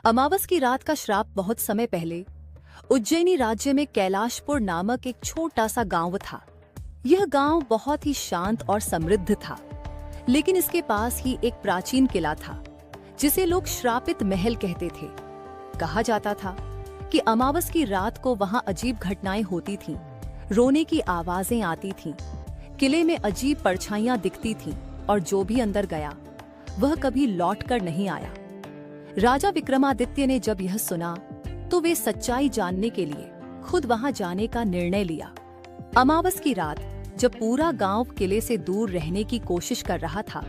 अमावस की रात का श्राप बहुत समय पहले उज्जैनी राज्य में कैलाशपुर नामक एक छोटा सा गांव था। यह गांव बहुत ही शांत और समृद्ध था, लेकिन इसके पास ही एक प्राचीन किला था जिसे लोग श्रापित महल कहते थे। कहा जाता था कि अमावस की रात को वहां अजीब घटनाएं होती थीं, रोने की आवाजें आती थीं, किले में अजीब परछाइयां दिखती थीं और जो भी अंदर गया वह कभी लौटकर नहीं आया। राजा विक्रमादित्य ने जब यह सुना तो वे सच्चाई जानने के लिए खुद वहां जाने का निर्णय लिया। अमावस की रात जब पूरा गांव किले से दूर रहने की कोशिश कर रहा था,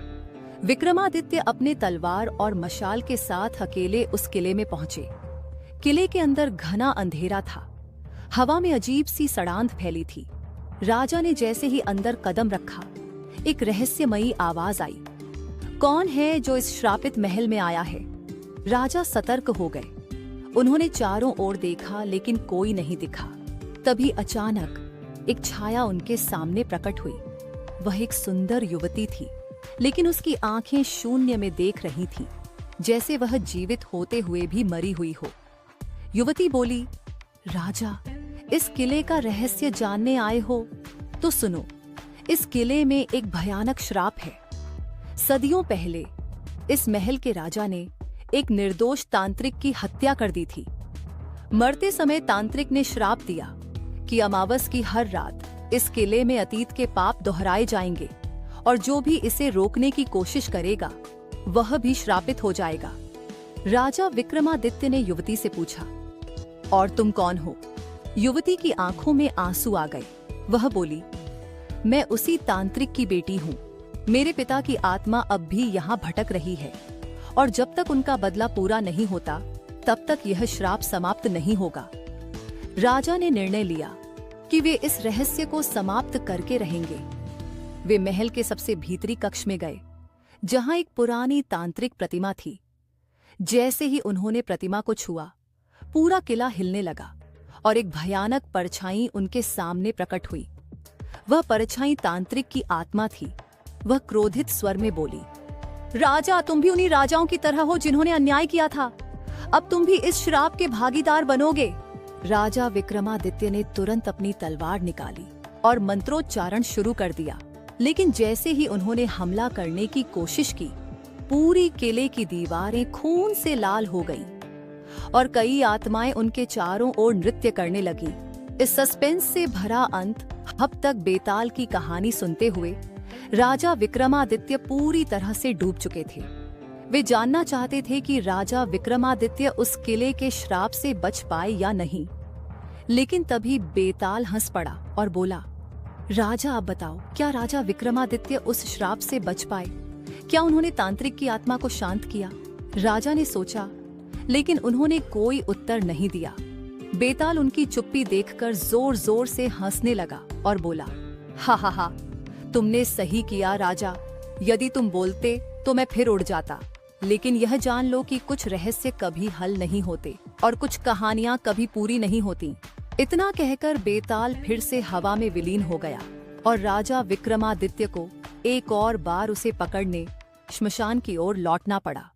विक्रमादित्य अपने तलवार और मशाल के साथ अकेले उस किले में पहुंचे। किले के अंदर घना अंधेरा था, हवा में अजीब सी सड़ांध फैली थी। राजा ने जैसे ही अंदर कदम रखा, एक रहस्यमयी आवाज आई, कौन है जो इस श्रापित महल में आया है? राजा सतर्क हो गए। उन्होंने चारों ओर देखा लेकिन कोई नहीं दिखा। तभी अचानक एक छाया उनके सामने प्रकट हुई। वह एक सुंदर युवती थी, लेकिन उसकी आंखें शून्य में देख रही थीं, जैसे वह जीवित होते हुए भी मरी हुई हो। युवती बोली, राजा, इस किले का रहस्य जानने आए हो तो सुनो। इस किले में एक भयानक श्राप है। सदियों पहले इस महल के राजा ने एक निर्दोष तांत्रिक की हत्या कर दी थी। मरते समय तांत्रिक ने श्राप दिया कि अमावस की हर रात इस किले में अतीत के पाप दोहराए जाएंगे और जो भी इसे रोकने की कोशिश करेगा वह भी श्रापित हो जाएगा। राजा विक्रमादित्य ने युवती से पूछा, और तुम कौन हो? युवती की आंखों में आंसू आ गए। वह बोली, मैं उसी तांत्रिक की बेटी हूँ। मेरे पिता की आत्मा अब भी यहाँ भटक रही है और जब तक उनका बदला पूरा नहीं होता तब तक यह श्राप समाप्त नहीं होगा। राजा ने निर्णय लिया कि वे इस रहस्य को समाप्त करके रहेंगे। वे महल के सबसे भीतरी कक्ष में गए, जहां एक पुरानी तांत्रिक प्रतिमा थी। जैसे ही उन्होंने प्रतिमा को छुआ, पूरा किला हिलने लगा और एक भयानक परछाई उनके सामने प्रकट हुई। वह परछाई तांत्रिक की आत्मा थी। वह क्रोधित स्वर में बोली, राजा, तुम भी उन्हीं राजाओं की तरह हो जिन्होंने अन्याय किया था। अब तुम भी इस श्राप के भागीदार बनोगे। राजा विक्रमादित्य ने तुरंत अपनी तलवार निकाली और मंत्रोच्चारण शुरू कर दिया, लेकिन जैसे ही उन्होंने हमला करने की कोशिश की, पूरी किले की दीवारें खून से लाल हो गईं और कई आत्माएं उनके चारों ओर नृत्य करने लगीं। इस सस्पेंस से भरा अंत अब तक बेताल की कहानी सुनते हुए राजा विक्रमादित्य पूरी तरह से डूब चुके थे। वे जानना चाहते थे कि राजा विक्रमादित्य उस किले के श्राप से बच पाए या नहीं। लेकिन तभी बेताल हंस पड़ा और बोला, राजा, आप बताओ, क्या राजा विक्रमादित्य उस श्राप से बच पाए? क्या उन्होंने तांत्रिक की आत्मा को शांत किया? राजा ने सोचा, लेकिन उन्होंने कोई उत्तर नहीं दिया। बेताल उनकी चुप्पी देखकर जोर जोर से हंसने लगा और बोला, हा हा हा, तुमने सही किया राजा। यदि तुम बोलते तो मैं फिर उड़ जाता, लेकिन यह जान लो कि कुछ रहस्य कभी हल नहीं होते और कुछ कहानियां कभी पूरी नहीं होती। इतना कहकर बेताल फिर से हवा में विलीन हो गया और राजा विक्रमादित्य को एक और बार उसे पकड़ने श्मशान की ओर लौटना पड़ा।